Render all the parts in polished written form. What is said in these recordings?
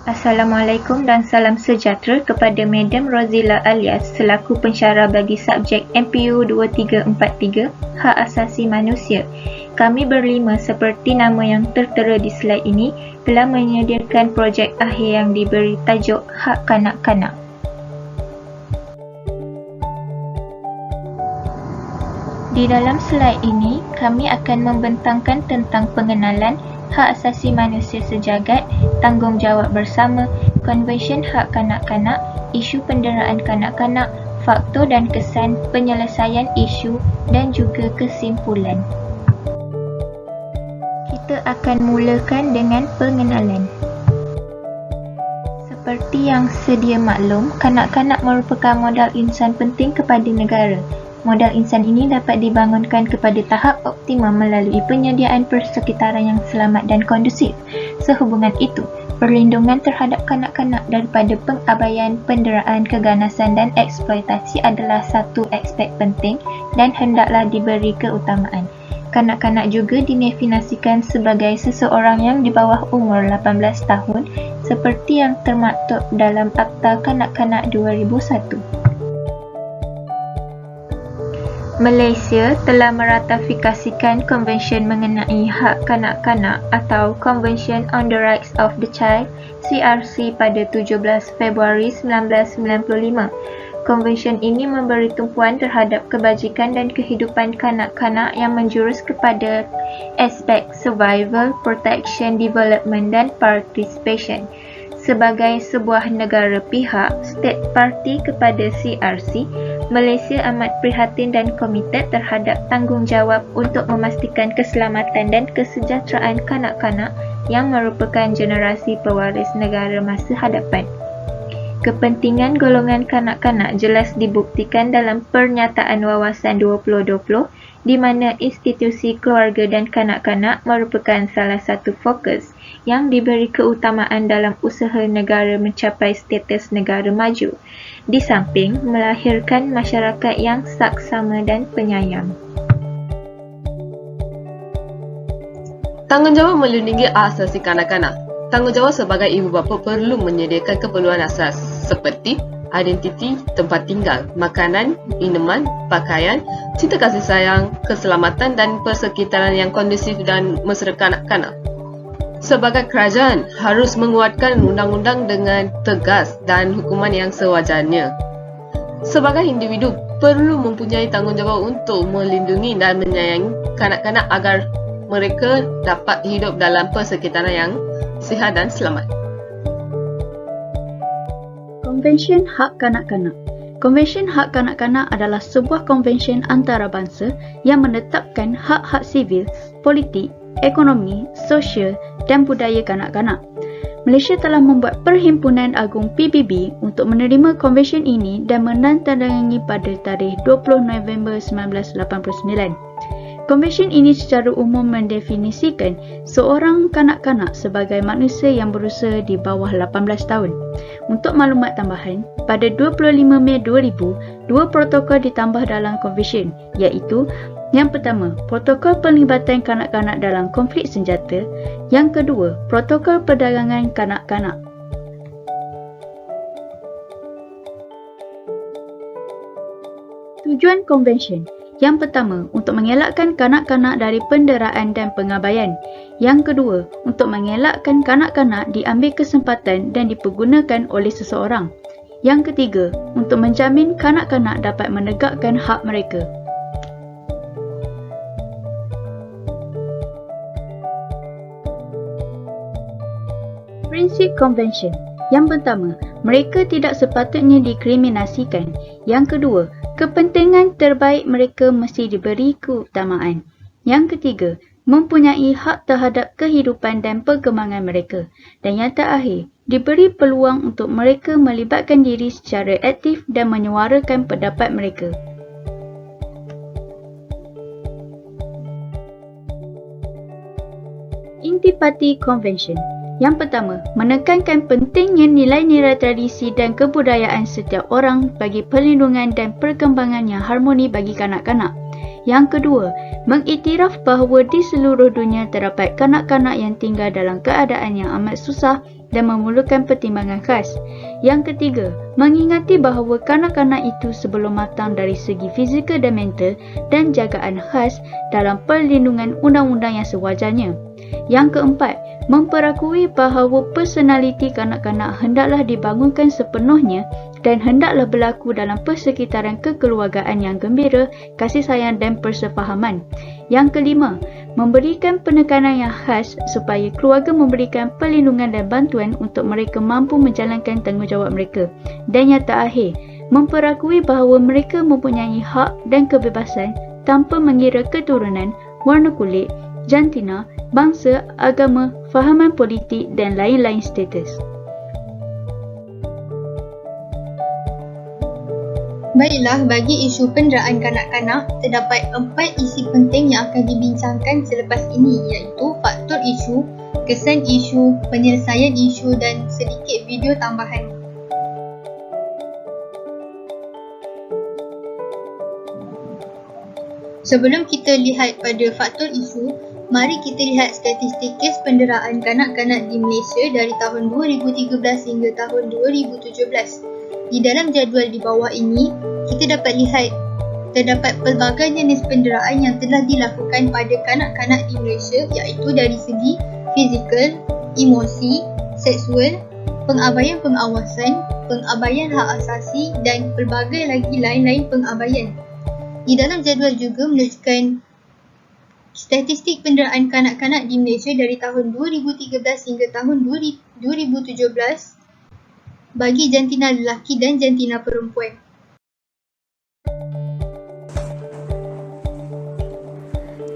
Assalamualaikum dan salam sejahtera kepada Madam Rozila Alias selaku pensyarah bagi subjek MPU 2343 Hak Asasi Manusia. Kami berlima seperti nama yang tertera di slide ini telah menyediakan projek akhir yang diberi tajuk Hak Kanak-Kanak. Di dalam slide ini, kami akan membentangkan tentang pengenalan hak asasi manusia sejagat, tanggungjawab bersama, Konvensyen Hak Kanak-Kanak, isu penderaan kanak-kanak, faktor dan kesan penyelesaian isu dan juga kesimpulan. Kita akan mulakan dengan pengenalan. Seperti yang sedia maklum, kanak-kanak merupakan modal insan penting kepada negara. Modal insan ini dapat dibangunkan kepada tahap optimum melalui penyediaan persekitaran yang selamat dan kondusif. Sehubungan itu, perlindungan terhadap kanak-kanak daripada pengabaian, penderaan, keganasan dan eksploitasi adalah satu aspek penting dan hendaklah diberi keutamaan. Kanak-kanak juga didefinisikan sebagai seseorang yang di bawah umur 18 tahun seperti yang termaktub dalam Akta Kanak-Kanak 2001. Malaysia telah meratifikasikan Konvensyen mengenai Hak Kanak-Kanak atau Convention on the Rights of the Child (CRC) pada 17 Februari 1995. Konvensyen ini memberi tumpuan terhadap kebajikan dan kehidupan kanak-kanak yang menjurus kepada aspek survival, protection, development dan participation. Sebagai sebuah negara pihak, state party kepada CRC, Malaysia amat prihatin dan komited terhadap tanggungjawab untuk memastikan keselamatan dan kesejahteraan kanak-kanak yang merupakan generasi pewaris negara masa hadapan. Kepentingan golongan kanak-kanak jelas dibuktikan dalam Pernyataan Wawasan 2020 di mana institusi keluarga dan kanak-kanak merupakan salah satu fokus yang diberi keutamaan dalam usaha negara mencapai status negara maju, di samping melahirkan masyarakat yang saksama dan penyayang. Tanggungjawab melindungi hak asasi kanak-kanak. Tanggungjawab sebagai ibu bapa perlu menyediakan keperluan asas seperti identiti, tempat tinggal, makanan, minuman, pakaian, cinta kasih sayang, keselamatan dan persekitaran yang kondusif dan mesra kanak-kanak. Sebagai kerajaan, harus menguatkan undang-undang dengan tegas dan hukuman yang sewajarnya. Sebagai individu, perlu mempunyai tanggungjawab untuk melindungi dan menyayangi kanak-kanak agar mereka dapat hidup dalam persekitaran yang sihat dan selamat. Konvensyen Hak Kanak-Kanak. Konvensyen Hak Kanak-Kanak adalah sebuah konvensyen antarabangsa yang menetapkan hak-hak sivil, politik, ekonomi, sosial dan budaya kanak-kanak. Malaysia telah membuat Perhimpunan Agung PBB untuk menerima konvensyen ini dan menandatangani pada tarikh 20 November 1989. Konvensyen ini secara umum mendefinisikan seorang kanak-kanak sebagai manusia yang berusia di bawah 18 tahun. Untuk maklumat tambahan, pada 25 Mei 2000, dua protokol ditambah dalam konvensyen, iaitu yang pertama, protokol pelibatan kanak-kanak dalam konflik senjata. Yang kedua, protokol perdagangan kanak-kanak. Tujuan konvensyen. Yang pertama, untuk mengelakkan kanak-kanak dari penderaan dan pengabaian. Yang kedua, untuk mengelakkan kanak-kanak diambil kesempatan dan dipergunakan oleh seseorang. Yang ketiga, untuk menjamin kanak-kanak dapat menegakkan hak mereka. Prinsip konvensyen. Yang pertama, mereka tidak sepatutnya dikriminasikan. Yang kedua, kepentingan terbaik mereka mesti diberi keutamaan. Yang ketiga, mempunyai hak terhadap kehidupan dan perkembangan mereka. Dan yang terakhir, diberi peluang untuk mereka melibatkan diri secara aktif dan menyuarakan pendapat mereka. Intipati Convention. Yang pertama, menekankan pentingnya nilai-nilai tradisi dan kebudayaan setiap orang bagi perlindungan dan perkembangan yang harmoni bagi kanak-kanak. Yang kedua, mengiktiraf bahawa di seluruh dunia terdapat kanak-kanak yang tinggal dalam keadaan yang amat susah dan memerlukan pertimbangan khas. Yang ketiga, mengingati bahawa kanak-kanak itu sebelum matang dari segi fizikal dan mental dan jagaan khas dalam perlindungan undang-undang yang sewajarnya. Yang keempat, memperakui bahawa personaliti kanak-kanak hendaklah dibangunkan sepenuhnya dan hendaklah berlaku dalam persekitaran kekeluargaan yang gembira, kasih sayang dan persefahaman. Yang kelima, memberikan penekanan yang khas supaya keluarga memberikan perlindungan dan bantuan untuk mereka mampu menjalankan tanggungjawab mereka. Dan yang terakhir, memperakui bahawa mereka mempunyai hak dan kebebasan tanpa mengira keturunan, warna kulit, jantina, bangsa, agama, fahaman politik dan lain-lain status. Baiklah, bagi isu penderaan kanak-kanak, terdapat 4 isi penting yang akan dibincangkan selepas ini, iaitu faktor isu, kesan isu, penyelesaian isu dan sedikit video tambahan. Sebelum kita lihat pada faktor isu, mari kita lihat statistik kes penderaan kanak-kanak di Malaysia dari tahun 2013 hingga tahun 2017. Di dalam jadual di bawah ini, kita dapat lihat terdapat pelbagai jenis penderaan yang telah dilakukan pada kanak-kanak di Malaysia, iaitu dari segi fizikal, emosi, seksual, pengabaian pengawasan, pengabaian hak asasi dan pelbagai lagi lain-lain pengabaian. Di dalam jadual juga menunjukkan statistik penderaan kanak-kanak di Malaysia dari tahun 2013 hingga tahun 2017 bagi jantina lelaki dan jantina perempuan.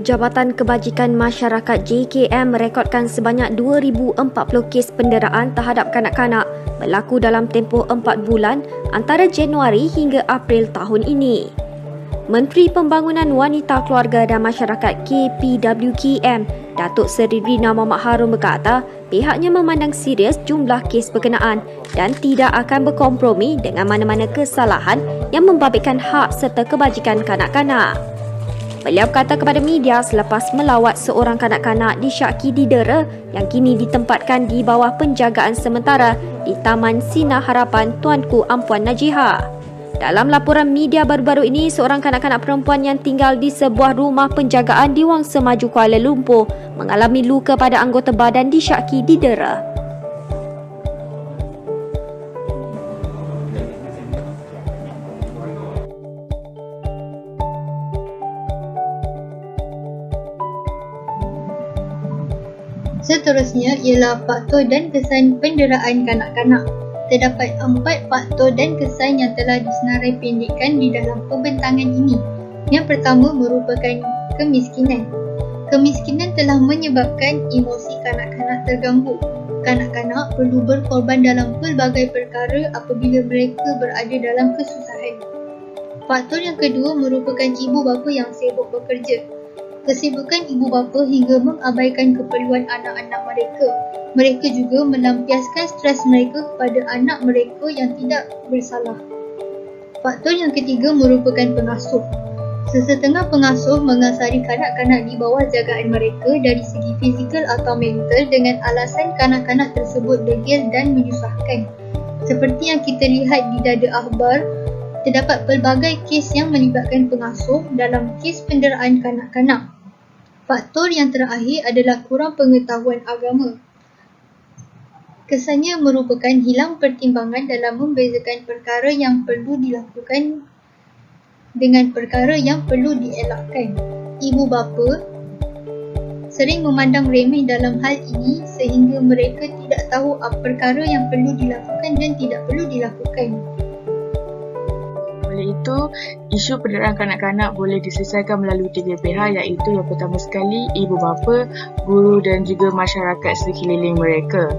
Jabatan Kebajikan Masyarakat JKM merekodkan sebanyak 2,040 kes penderaan terhadap kanak-kanak berlaku dalam tempoh 4 bulan antara Januari hingga April tahun ini. Menteri Pembangunan Wanita, Keluarga dan Masyarakat KPWKM, Datuk Seri Rina Mohamad Harun berkata, pihaknya memandang serius jumlah kes berkenaan dan tidak akan berkompromi dengan mana-mana kesalahan yang membabitkan hak serta kebajikan kanak-kanak. Beliau berkata kepada media selepas melawat seorang kanak-kanak di Syaki Didera yang kini ditempatkan di bawah penjagaan sementara di Taman Sinar Harapan Tuanku Ampuan Najihah. Dalam laporan media baru-baru ini, seorang kanak-kanak perempuan yang tinggal di sebuah rumah penjagaan di Wangsa Maju Kuala Lumpur mengalami luka pada anggota badan di Syaki Didera. Seterusnya ialah faktor dan kesan penderaan kanak-kanak. Terdapat 4 faktor dan kesan yang telah disenarai pendekkan di dalam pembentangan ini. Yang pertama merupakan kemiskinan. Kemiskinan telah menyebabkan emosi kanak-kanak terganggu. Kanak-kanak perlu berkorban dalam pelbagai perkara apabila mereka berada dalam kesusahan. Faktor yang kedua merupakan ibu bapa yang sibuk bekerja. Kesibukan ibu bapa hingga mengabaikan keperluan anak-anak mereka. Mereka juga melampiaskan stres mereka kepada anak mereka yang tidak bersalah. Faktor yang ketiga merupakan pengasuh. Sesetengah pengasuh mengasari kanak-kanak di bawah jagaan mereka dari segi fizikal atau mental dengan alasan kanak-kanak tersebut degil dan menyusahkan. Seperti yang kita lihat di dada akhbar, terdapat pelbagai kes yang melibatkan pengasuh dalam kes penderaan kanak-kanak. Faktor yang terakhir adalah kurang pengetahuan agama. Kesannya merupakan hilang pertimbangan dalam membezakan perkara yang perlu dilakukan dengan perkara yang perlu dielakkan. Ibu bapa sering memandang remeh dalam hal ini sehingga mereka tidak tahu apa perkara yang perlu dilakukan dan tidak perlu dilakukan. Oleh itu, isu penderaan kanak-kanak boleh diselesaikan melalui 3 pihak, iaitu yang pertama sekali ibu bapa, guru dan juga masyarakat sekeliling mereka.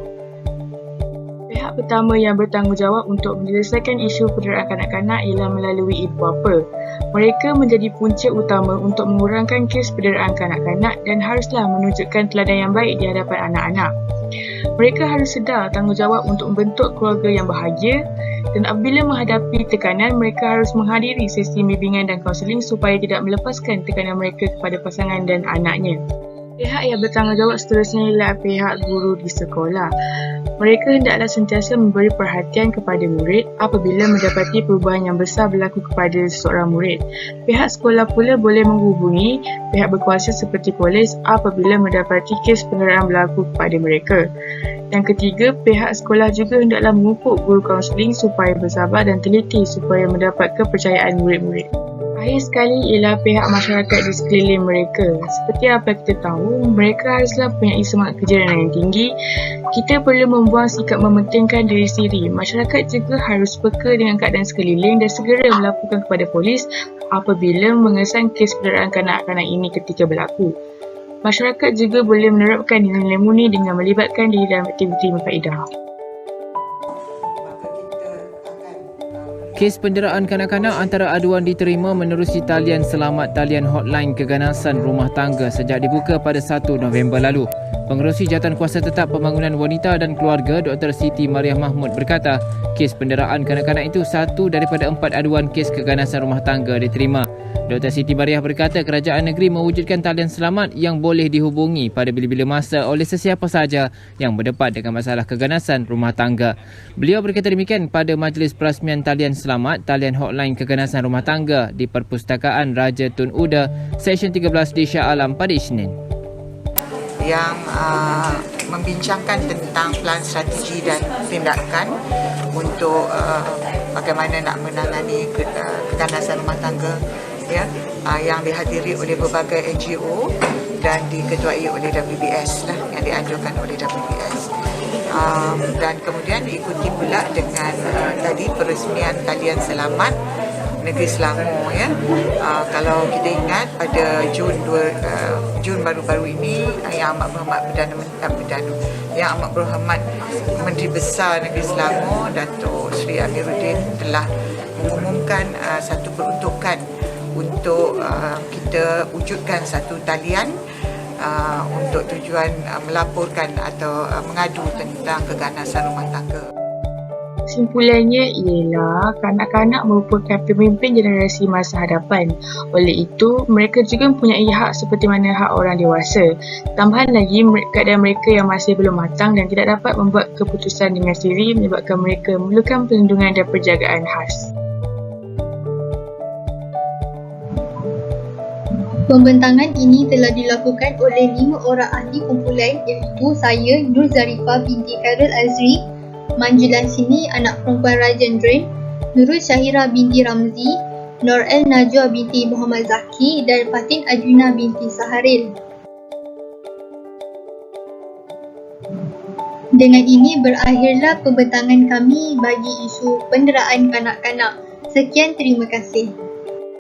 Pihak pertama yang bertanggungjawab untuk menyelesaikan isu penderaan kanak-kanak ialah melalui ibu bapa. Mereka menjadi punca utama untuk mengurangkan kes penderaan kanak-kanak dan haruslah menunjukkan teladan yang baik di hadapan anak-anak. Mereka harus sedar tanggungjawab untuk membentuk keluarga yang bahagia, dan apabila menghadapi tekanan, mereka harus menghadiri sesi bimbingan dan kaunseling supaya tidak melepaskan tekanan mereka kepada pasangan dan anaknya. Pihak yang bertanggungjawab seterusnya ialah pihak guru di sekolah. Mereka hendaklah sentiasa memberi perhatian kepada murid apabila mendapati perubahan yang besar berlaku kepada seorang murid. Pihak sekolah pula boleh menghubungi pihak berkuasa seperti polis apabila mendapati kes penganiayaan berlaku kepada mereka. Yang ketiga, pihak sekolah juga hendaklah memupuk guru kaunseling supaya bersabar dan teliti supaya mendapat kepercayaan murid-murid. Akhir sekali ialah pihak masyarakat di sekeliling mereka. Seperti apa kita tahu, mereka haruslah mempunyai semangat kerja yang tinggi. Kita perlu membuang sikap mementingkan diri sendiri. Masyarakat juga harus peka dengan keadaan sekeliling dan segera melaporkan kepada polis apabila mengesan kes penderaan kanak-kanak ini ketika berlaku. Masyarakat juga boleh menerapkan nilai murni dengan melibatkan diri dalam aktiviti berfaedah. Kes penderaan kanak-kanak antara aduan diterima menerusi talian selamat talian hotline keganasan rumah tangga sejak dibuka pada 1 November lalu. Pengerusi Jawatankuasa Tetap Pembangunan Wanita dan Keluarga Dr. Siti Mariah Mahmud berkata, kes penderaan kanak-kanak itu satu daripada 4 aduan kes keganasan rumah tangga diterima. Dr. Siti Mariah berkata kerajaan negeri mewujudkan talian selamat yang boleh dihubungi pada bila-bila masa oleh sesiapa sahaja yang berdepan dengan masalah keganasan rumah tangga. Beliau berkata demikian pada majlis perasmian talian selamat talian hotline keganasan rumah tangga di Perpustakaan Raja Tun Uda, Seksyen 13 di Shah Alam pada Isnin. Yang membincangkan tentang pelan strategi dan tindakan untuk bagaimana nak menangani keganasan rumah tangga, ya, yang dihadiri oleh berbagai NGO dan diketuai oleh WBS lah, yang dianjurkan oleh WBS. Dan kemudian diikuti pula dengan tadi peresmian talian selamat Negeri Selangor, ya. Kalau kita ingat pada Jun baru-baru ini Yang Amat Berhormat Menteri Besar Negeri Selangor Datuk Seri Amiruddin telah mengumumkan satu peruntukan untuk kita wujudkan satu talian untuk tujuan melaporkan atau mengadu tentang keganasan rumah tangga. Kesimpulannya ialah kanak-kanak merupakan pemimpin generasi masa hadapan. Oleh itu, mereka juga mempunyai hak seperti mana hak orang dewasa. Tambahan lagi, keadaan mereka yang masih belum matang dan tidak dapat membuat keputusan dengan sendiri menyebabkan mereka memerlukan perlindungan dan penjagaan khas. Pembentangan ini telah dilakukan oleh 5 orang ahli kumpulan iaitu saya, Nur Zarifah binti Khairul Azri, Manjulan Sini anak perempuan Rajendran, Nurul Syahira binti Ramzi, Nur El Najwa binti Muhammad Zaki dan Fatin Ajuna binti Saharil. Dengan ini berakhirlah pembentangan kami bagi isu penderaan kanak-kanak. Sekian, terima kasih.